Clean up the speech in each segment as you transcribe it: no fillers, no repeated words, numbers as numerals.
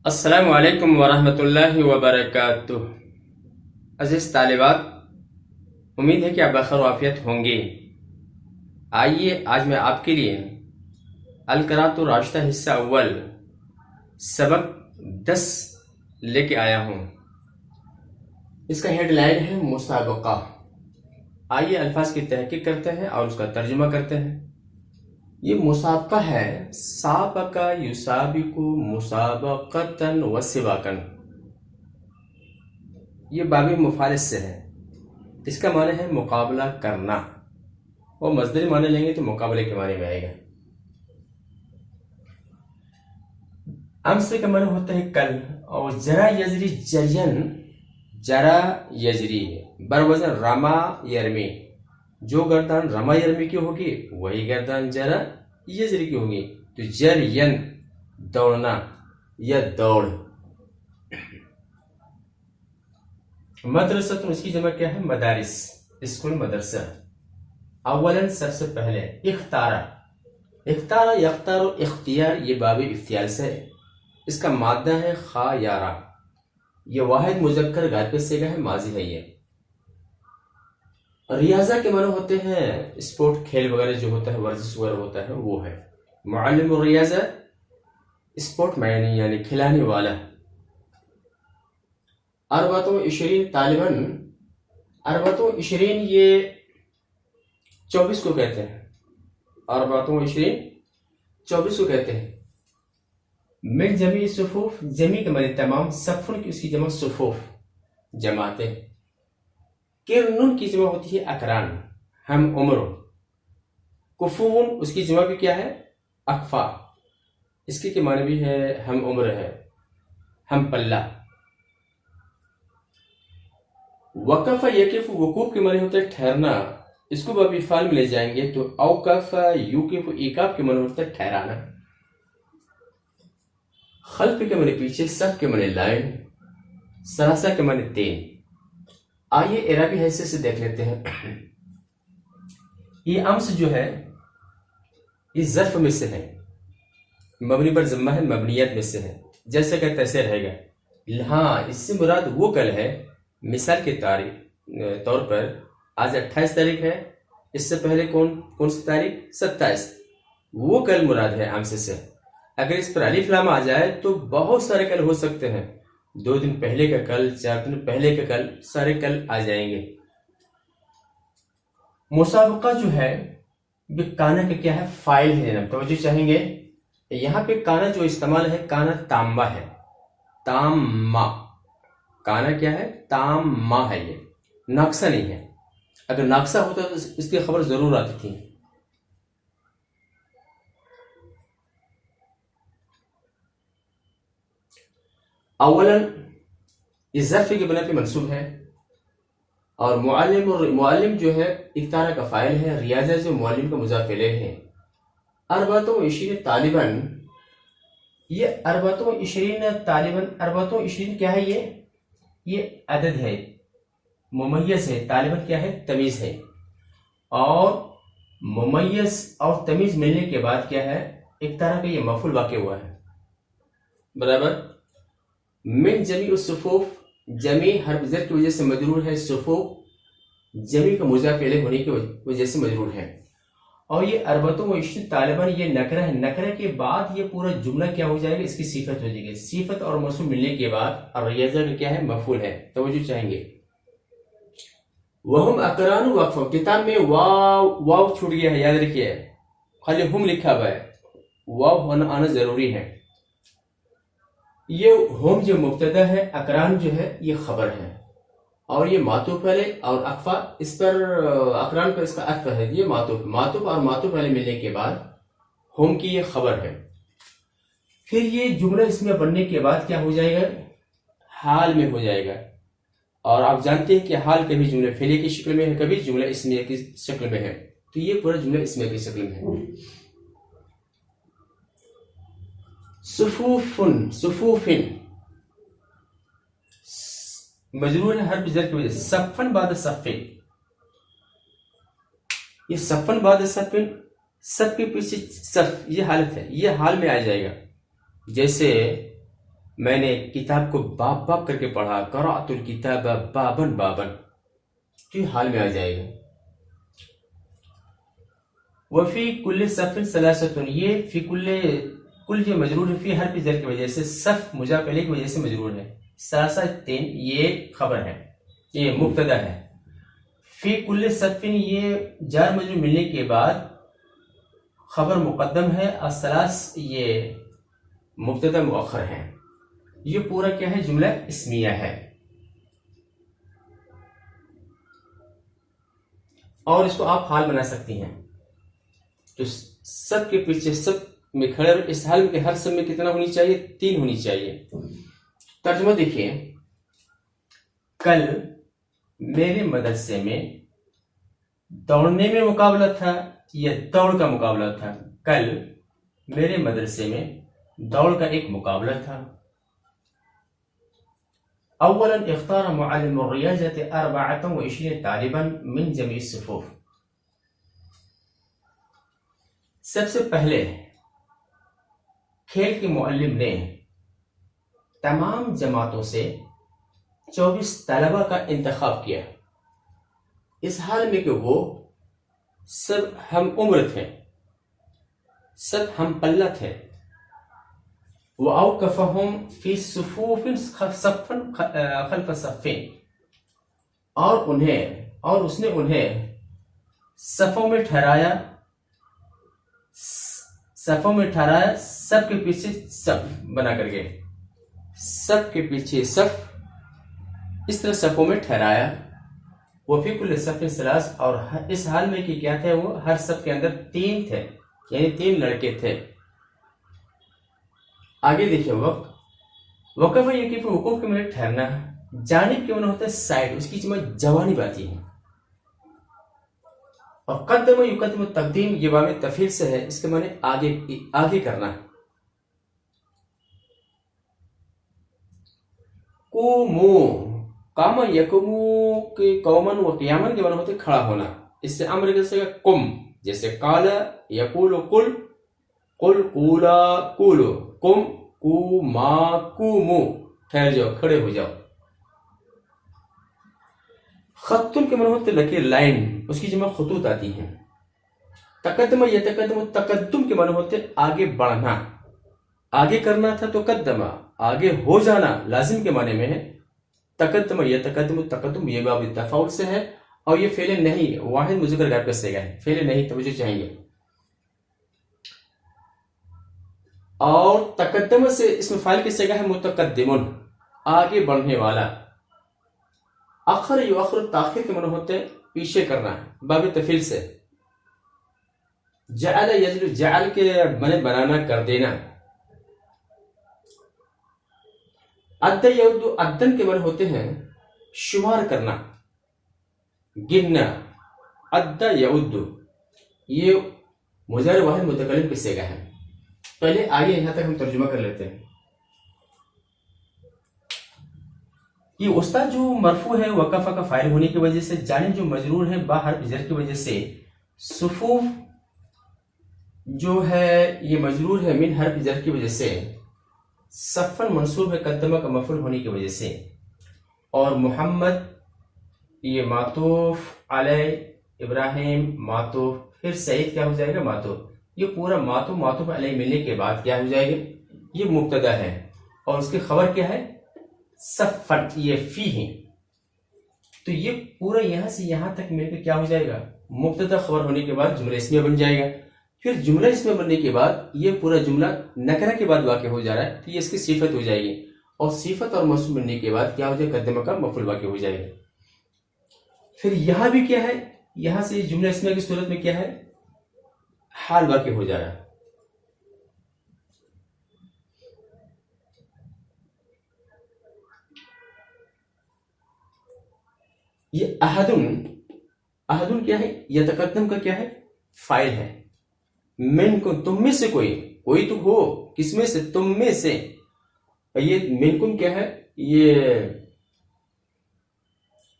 السلام علیکم ورحمۃ اللہ وبرکاتہ۔ عزیز طالبات، امید ہے کہ آپ بخیر و عافیت ہوں گے۔ آئیے آج میں آپ کے لیے القراءۃ الراشدہ حصہ اول سبق 10 لے کے آیا ہوں۔ اس کا ہیڈ لائن ہے مسابقہ۔ آئیے الفاظ کی تحقیق کرتے ہیں اور اس کا ترجمہ کرتے ہیں۔ یہ مسابقہ ہے، سابقہ یسابق مسابقتاً و سباقاً۔ یہ باب مفعول سے ہے۔ اس کا معنی ہے مقابلہ کرنا، اور مصدری معنی لیں گے تو مقابلے کے معنی میں آئے گا۔ امس کا معنی ہوتا ہے کل، اور جرا یجری جرین، جرا یجری بروزن رما یرمی۔ جو گردان رما یرمی کی ہوگی وہی گردان جرا یجری کی ہوگی، تو جرین دوڑنا یا دوڑ۔ مدرسہ اس کی جمع کیا ہے؟ مدارس، اسکول، مدرسہ۔ اولاً سب سے پہلے اختارا یختار و اختیار، یہ باب افتیال سے ہے۔ اس کا مادہ ہے خا یارا، یہ واحد مذکر غائب صیغہ ہے، ماضی ہے۔ یہ ریاضہ کے معنی ہوتے ہیں اسپورٹ، کھیل وغیرہ جو ہوتا ہے، ورزش وغیرہ ہوتا ہے، وہ ہے معلم الریاضہ، اسپورٹ مین یعنی کھلانے والا۔ اربعۃ و عشرین طالباً، اربعۃ و عشرین یہ 24 کو کہتے ہیں۔ اربعۃ و عشرین 24 کو کہتے ہیں۔ من جمیع صفوف، جمیع کے معنی تمام، صفن کی اس کی جمع صفوف، جماعتیں۔ کرنن کی جمع ہوتی ہے اقران، ہم عمر۔ کفون اس کی جمع بھی کیا ہے؟ اکفا، اس کے معنی بھی ہے ہم عمر ہے، ہم پلہ۔ وقف یقف، وقوف کے معنی ہوتا ہے ٹھہرنا، اس کو باب افعال میں لے جائیں گے تو اوقف یوقف، ایقاف کے معنی ہوتا ہے ٹھہرانا۔ خلف کے معنی پیچھے، صف کے معنی لائن، سلاسہ کے معنی 3۔ آئیے اعرابی حیثیت سے دیکھ لیتے ہیں۔ یہ امس جو ہے یہ ظرف میں سے ہے، مبنی پر ضمہ ہے، مبنیت میں سے ہے، جیسے کہ تیسے رہے گا۔ ہاں، اس سے مراد وہ کل ہے، مثال کے طور پر آج 28 تاریخ ہے، اس سے پہلے کون سی تاریخ؟ 27۔ وہ کل مراد ہے امس سے۔ اگر اس پر الف لام آ جائے تو بہت سارے کل ہو سکتے ہیں، 2 دن پہلے کا کل، 4 دن پہلے کا کل، سارے کل آ جائیں گے۔ مسابقہ جو ہے یہ کانا کا کیا ہے؟ فائل ہے جناب، توجہ چاہیں گے۔ یہاں پہ کانا جو استعمال ہے کانا تامہ ہے، تامہ۔ کانا کیا ہے؟ تامہ ہے، یہ ناقصہ نہیں ہے۔ اگر ناقصہ ہوتا تو اس کی خبر ضرور آتی تھی۔ اولاً یہ ظرف کی بنا پہ منصوب ہے، اور معلم جو ہے اختارہ کا فاعل ہے، ریاضہ جو معلم کا مضاف الیہ ہے۔ اربعۃ و عشرین طالباً، یہ اربعۃ و عشرین طالباً، اربعۃ و عشرین کیا ہے؟ یہ عدد ہے، ممیز ہے۔ طالباً کیا ہے؟ تمیز ہے، اور ممیز اور تمیز ملنے کے بعد کیا ہے؟ ایک طرح کا یہ مفعول واقع ہوا ہے، برابر۔ من جمیع الصفوف، جمیع حرف زر کی وجہ سے مجرور ہے، صفوف جمیع کا مضاف الیہ ہونے کی وجہ سے مجرور ہے۔ اور یہ اربعۃ و عشرین طالباً یہ نکرہ ہے، نکرہ کے بعد یہ پورا جملہ کیا ہو جائے گا؟ اس کی صفت ہو جائے گی۔ صفت اور موصوف ملنے کے بعد الریاضہ کا کیا ہے؟ مفعول ہے، توجہ چاہیں گے۔ وہم اقران وقف، کتاب میں واو چھوٹ گیا ہے، یاد رکھیے، خالی ہم لکھا ہوا ہے، واو آنا ضروری ہے۔ یہ ہم جو مبتدا ہے، اقران جو ہے یہ خبر ہے، اور یہ معطوف پہلے اور اکفا، اس پر اقران پر اس کا عطف ہے، یہ معطوف اور معطوف پہلے ملنے کے بعد ہم کی یہ خبر ہے۔ پھر یہ جملہ اس میں بننے کے بعد کیا ہو جائے گا؟ حال میں ہو جائے گا، اور آپ جانتے ہیں کہ حال کبھی جملہ فعلیہ کی شکل میں ہے، کبھی جملہ اسمیہ کی شکل میں ہے، تو یہ پورا جملہ اسمیہ کی شکل میں ہے۔ صفوفن، صفوفن مجرور ہے حرف جر کی وجہ سے، صفن بعد صفن، یہ صفن بعد صفن، صف کے پیچھے صف، یہ حالت ہے، یہ حال میں آ جائے گا۔ جیسے میں نے کتاب کو باب باب کر کے پڑھا، قرأت الکتاب بابن بابن، تو یہ حال میں آ جائے گا۔ وفی کل صف ثلاثۃ، یہ فی کل جو مجرور ہے فی حرف جر کی وجہ سے، صف مضاف الیہ کی وجہ سے مجرور ہے، ثلاثہ 3 یہ خبر ہے، یہ مبتدا ہے، فی کل صف یہ جار مجرور ملنے کے بعد خبر مقدم ہے، اور ثلاث یہ مبتدا مؤخر ہے۔ یہ پورا کیا ہے؟ جملہ اسمیہ ہے، اور اس کو آپ حال بنا سکتی ہیں۔ تو سب کے پیچھے سب میں کھڑے، اس حال میں ہر سب میں کتنا ہونی چاہیے؟ 3 ہونی چاہیے۔ ترجمہ دیکھیے، کل میرے مدرسے میں دوڑنے میں مقابلہ تھا یا دوڑ کا مقابلہ تھا؟ کل میرے مدرسے میں دوڑ کا ایک مقابلہ تھا۔ اولا اختار معلم الریاضة 24 طالبا من جميع الصفوف، سب سے پہلے کھیل کے معلم نے تمام جماعتوں سے 24 طلبہ کا انتخاب کیا، اس حال میں کہ وہ سب ہم عمر تھے، سب ہم پلہ تھے۔ وَأَوْقَفَهُمْ فِي صُفُوفٍ صَفًّا خَلْفَ صَفٍّ، اور اس نے انہیں صفوں میں ٹھہرایا، سب کے پیچھے صف بنا کر کے، سب کے پیچھے صف اس طرح صفوں میں ٹھہرایا۔ وَفِي كُلِّ صَفٍ ثَلَاثٌ، اور اس حال میں کہ کیا تھے؟ وہ ہر صف کے اندر 3 تھے، یعنی 3 لڑکے تھے۔ آگے دیکھیں، وقف یقف وقوف کے معنی ٹھہرنا، جانب کے معنی ہوتا ہے سائڈ، اس کی جمع جوانب آتی ہے، اور قدم یقدم تقدیم یہ باب تفعیل سے ہے، اس کے معنی آگے کرنا۔ قومو، قام یقومو کے قومن و قیامن کے معنی ہوتے کھڑا ہونا، اس سے امر کیسے گا؟ قم، جیسے قال یقول قل، قل قولا قولو، قم قوما قومو، ٹھہر جاؤ، کھڑے ہو جاؤ۔ خطن کے معنی ہوتے لکیر، لائن، اس کی جمع خطوط آتی ہیں۔ تقدم یتقدم، تقدم کے معنی ہوتے آگے بڑھنا، آگے کرنا تھا تو قدمہ، آگے ہو جانا لازم کے معنی میں ہے۔ تقدم یتقدم، تقدم یہ باب تفاعل سے ہے، اور یہ فعل نہیں، واحد مذکر غائب کا صیغہ ہے، فعل نہیں، توجہ چاہیے۔ اور تقدم سے اسم فاعل کی صیغہ ہے متقدمن، آگے بڑھنے والا۔ اخر یؤخر، تاخیر کے معنی ہوتے پیچھے کرنا، باب تفعیل سے۔ جعل یجعل، جعل کے معنی بنانا، کر دینا۔ عد یعد، عدن کے معنی ہوتے ہیں شمار کرنا، گننا۔ عد یعد یہ مضارع واحد متکلم کی صیغہ ہے۔ پہلے آئیے یہاں تک ہم ترجمہ کر لیتے ہیں۔ یہ استاد جو مرفوع ہے وقفہ کا فاعل ہونے کی وجہ سے، جانب جو مجرور ہے با حرف جر کی وجہ سے، صفوف جو ہے یہ مجرور ہے من حرف جر کی وجہ سے، صفن منصوب ہے قدمہ کا مفعول ہونے کی وجہ سے، اور محمد یہ معطوف علی، ابراہیم معطوف، پھر سعید کیا ہو جائے گا؟ معطوف۔ یہ پورا معطوف علی ملنے کے بعد کیا ہو جائے گا؟ یہ مبتدا ہے، اور اس کی خبر کیا ہے؟ صفن، یہ فی ہے، تو یہ پورا یہاں سے یہاں تک مل کے کیا ہو جائے گا؟ مبتدا خبر ہونے کے بعد جملہ اسمیہ بن جائے گا۔ پھر جملہ اسمیہ بننے کے بعد یہ پورا جملہ نکرہ کے بعد واقع ہو جا رہا ہے، تو یہ اس کی صفت ہو جائے گی، اور صفت اور موصوف بننے کے بعد کیا ہو جائے گا؟ قدمہ کا مفعول واقع ہو جائے گا۔ پھر یہاں بھی کیا ہے؟ یہاں سے جملہ اسمیہ کی صورت میں کیا ہے؟ حال واقع ہو جا رہا ہے۔ یہ احدن کیا ہے؟ یتقدم کا کیا ہے؟ فاعل ہے۔ من کو، تم میں سے کوئی تو ہو، کس میں سے؟ تم میں سے۔ یہ منکم کیا ہے؟ یہ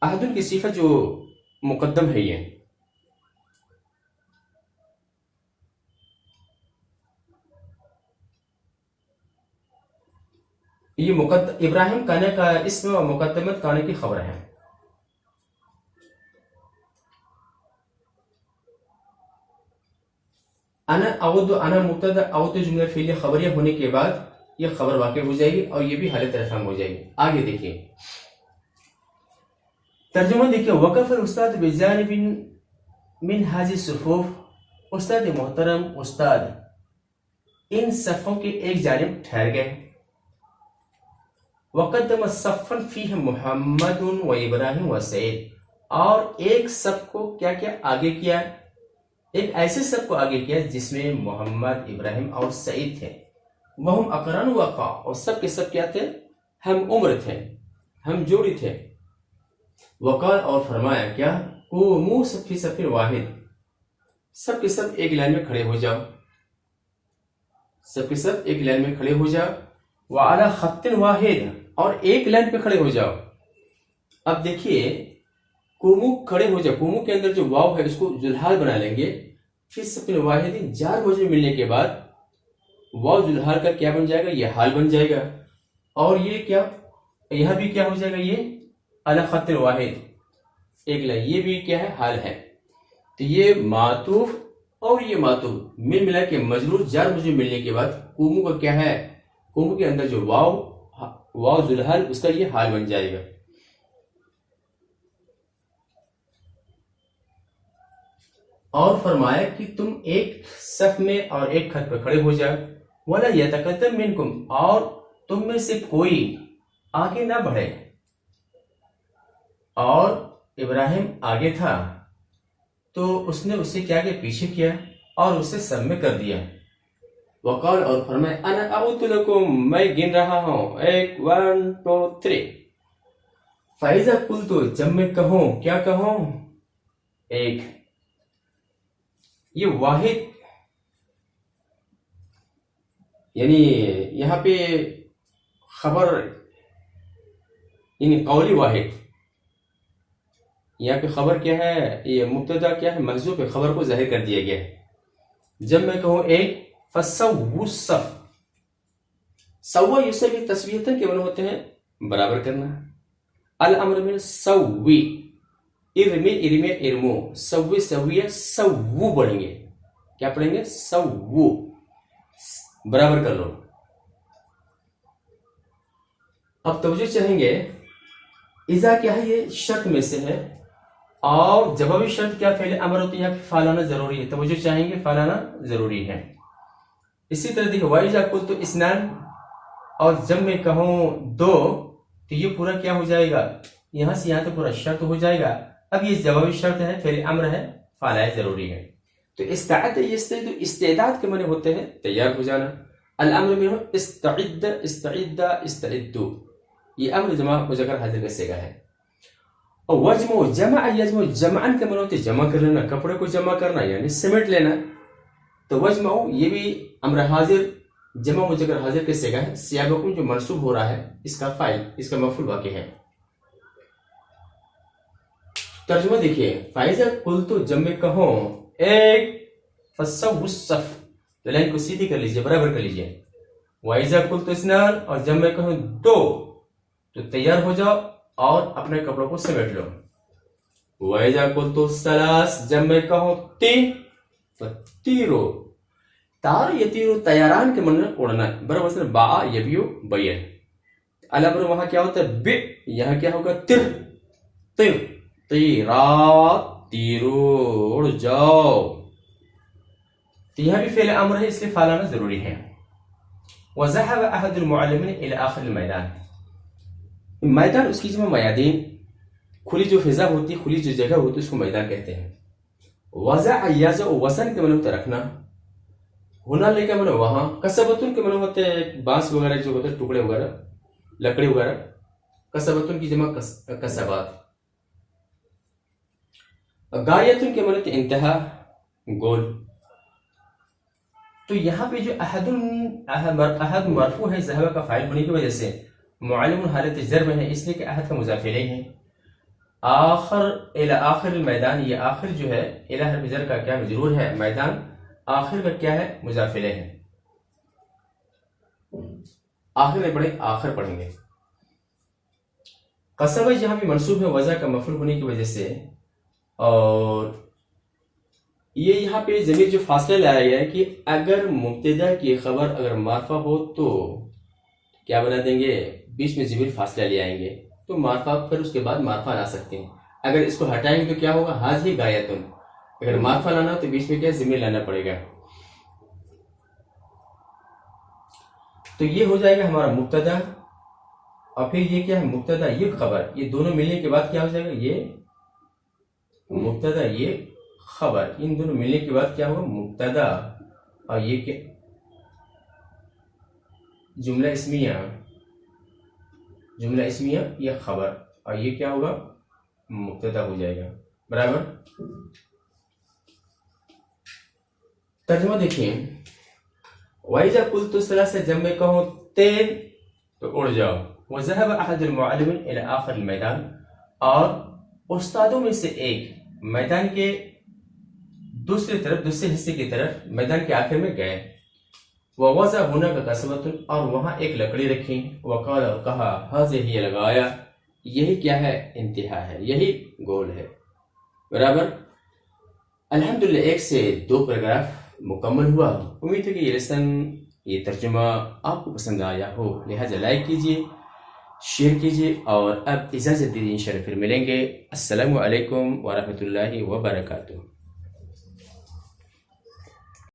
احدن کی صفت جو مقدم ہے، یہ یہ ابراہیم کانے کا اسم و مقدمت کانے کی خبر ہے. انا اود انا مبتدا اود جملہ فعلیہ خبریہ ہونے کے بعد یہ خبر واقع ہو جائے گی اور یہ بھی حالت رفع ہو جائے گی. آگے دیکھیے ترجمہ دیکھیے. وقف الاستاذ بجانب من هذه الصفوف. استاد محترم استاد ان صفوں کے ایک جانب ٹھہر گئے. وقدم صفا فیہ محمد و ابراہیم و سعید. اور ایک صف کو کیا کیا آگے کیا, ایک ایسے صف کو آگے کیا جس میں محمد, ابراہیم اور سعید تھے. وہم اقران وقع. اور سب کے سب کیا تھے, ہم عمر تھے, ہم جوڑی تھے. وقال اور فرمایا کیا, قوموا فی صف واحد. سب کے سب ایک لائن میں کھڑے ہو جاؤ, سب کے سب ایک لائن میں کھڑے ہو جاؤ. وعلی خط واحد. اور ایک لائن پہ کھڑے ہو جاؤ. اب دیکھیے قوموا کھڑے ہو جاؤ, قوموا کے اندر جو واو ہے اس کو ذوالحال بنا لیں گے. فی صف واحد جار مجرور ملنے کے بعد واو ذوالحال کا کیا بن جائے گا, یہ حال بن جائے گا. اور یہ کیا, یہاں بھی کیا ہو جائے گا, یہ علی خط واحد ایک لائن, یہ بھی کیا ہے, حال ہے. تو یہ معطوف اور یہ معطوف مل ملا کے مجرور جار مجرور ملنے کے بعد قوموا کا کیا ہے, قوموا کے اندر جو واو ذوالحال اس کا یہ حال بن جائے گا. اور فرمایا کہ تم ایک صف میں اور ایک خط پہ کھڑے ہو جاؤ. وَلَا يَتَقَدَّمْ مِنْكُمْ. اور تم میں سے کوئی آگے نہ بڑھے. اور ابراہیم آگے تھا تو اس نے اسے کیا کہ پیچھے کیا اور اسے سب میں کر دیا. وقال اور فرمایا انا اعود لکم, میں گن رہا ہوں, 1 1 2 3. فَإِذَا قُلْتُ جب میں کہوں, کیا کہوں, ایک. یہ واحد یعنی یہاں پہ خبر یعنی قولی واحد, یہاں پہ خبر کیا ہے, یہ مبتدا کیا ہے, محذوف ہے, خبر کو ظاہر کر دیا گیا ہے. جب میں کہوں ایک, فَسَوُّوا الصَّفَّ. سوا یسوی تسویتاً کے معنی ہوتے ہیں برابر کرنا. الامر من سوی, ارمی ارمی ارمو, سوی سویہ سوو پڑھیں گے. کیا پڑھیں گے, سوو, برابر کر لو. اب توجہ چاہیں گے, اذا کیا ہے, یہ شرط میں سے ہے, اور جوابی شرط کیا فعل امر ہوتی ہے, فعلانا ضروری ہے. توجہ چاہیں گے, فعلانا ضروری ہے. اسی طرح دیکھیں وَإِذَا قُلْتُ اثنان, اور جب میں کہوں 2 تو یہ پورا کیا ہو جائے گا, یہاں سے یہاں تک پورا شرط ہو جائے گا. اب یہ جوابی شرط ہے, فعل امر ہے, فعل ضروری ہے. تو استعد یستعد, استعداد کے معنی ہوتے ہیں تیار ہو جانا. الامر میں استعد استعد استعدوا, یہ امر جمع مذکر حاضر کا صیغہ ہے. اور وجمع جمع یجمع, جمعن کے معنی ہوتے جمع کر لینا, کپڑے کو جمع کرنا یعنی سمیٹ لینا. تو وجمع یہ بھی امر حاضر جمع مذکر حاضر کے صیغہ ہے. سیابقون جو منصوب ہو رہا ہے اس کا فاعل, اس کا مفعول واقع ہے. ترجمہ دیکھیے, فائزہ قلتو جب میں کہوں ایک, فَسَوُّوا الصَّفَّ, تو لائن کو سیدھی کر لیجئے, برابر کر لیجئے. وَإِذَا قُلْتُ اثْنَانَ, اور جب میں کہوں 2 تو تیار ہو جاؤ اور اپنے کپڑوں کو سمیٹ لو. وَإِذَا قُلْتُ ثَلَاثَ, جب میں کہوں 3 تو تیرو, تار یتیرو طیران کے معنی اڑنا, برابر سے با یبیو بین. الامر وہاں کیا ہوتا ہے, بے, یہاں کیا ہوگا, تر تر, تیرات تیرو, اڑ جاؤ. تو یہاں بھی فعل امر ہے, اس لیے فعلانا ضروری ہے. وَذَهَبَ أَحَدُ الْمُعَلِّمِينَ إِلَى آخِرِ الْمَيْدَانِ, میدان اس کی جمع میادین, کھلی جو فضا ہوتی, کھلی جو جگہ ہوتی اس کو میدان کہتے ہیں. وَزَعَ یَزَعُ, وزن کے معنی ہوتا رکھنا, ہونا لے کے معنی وہاں, کسبتن کے معنی ہوتے ہیں بانس وغیرہ جو ہوتے ہیں, ٹکڑے وغیرہ, لکڑی وغیرہ. کسبتن کی جمع کسبات. غایتن کے معنی ہوتے انتہا, گول. تو یہاں پہ جو احد مرفوع ہے ذهب کا فاعل ہونے کی وجہ سے معلم حالت جر میں ہے, اس لیے کہ احد کا مضاف الیہ ہے. آخر الى آخر المیدان, یہ آخر جو ہے الى حرف جر کا کیا مجرور ہے, میدان آخر کا کیا ہے, مضاف الیہ ہے. آخر میں پڑھیں، آخر پڑھیں گے. قصب یہاں بھی منصوب ہے وضع کا مفعول ہونے کی وجہ سے، اور یہ یہاں پہ ضمیر جو فاصلہ لایا گیا ہے کہ اگر مبتدا کی خبر اگر معرفہ ہو تو کیا بنا دیں گے، بیچ میں ضمیر فاصلہ لے آئیں گے تو معرفہ، پھر اس کے بعد معرفہ لا سکتے ہیں. اگر اس کو ہٹائیں گے تو کیا ہوگا، حاضی غایتن. اگر معرفہ لانا تو بیچ میں کیا ضمیر لانا پڑے گا. تو یہ ہو جائے گا ہمارا مبتدا، اور پھر یہ کیا ہے، مبتدا یہ خبر، یہ دونوں ملنے کے بعد کیا ہو جائے گا، یہ مبتدا یہ خبر، ان دونوں ملنے کے بعد کیا ہوگا، مبتدا، اور یہ کیا، جملہ اسمیہ یہ خبر، اور یہ کیا ہوگا، مبتدا ہو جائے گا. برابر. ترجمہ دیکھیں. وَإِذَا قُلْتُ ثَلَاثَ جب میں کہوں تین تو اڑ جاؤ. وَذَهَبَ أَحَدُ الْمُعَلِّمِينَ إِلَى آخِرِ الْمَيْدَانِ، اور استادوں میں سے ایک میدان کے دوسری طرف، دوسرے حصے کی طرف، میدان کے آخر میں گئے. وَوَضَعَ هُنَاكَ كَسْبَةٌ، اور وہاں ایک لکڑی رکھی. وَقَالَ، اور کہا، هَذِهِ هِيَ الْغَایَةُ، یہی کیا ہے، انتہا ہے، یہی گول ہے. برابر. الحمدللہ 1 سے 2 پیراگراف مکمل ہوا. امید ہے کہ یہ لیسن، یہ ترجمہ آپ کو پسند آیا ہو، لہٰذا لائک کیجیے، شیئر کیجیے، اور اب اجازت دیجیے، انشاءاللہ پھر ملیں گے. السلام علیکم ورحمۃ اللہ وبرکاتہ.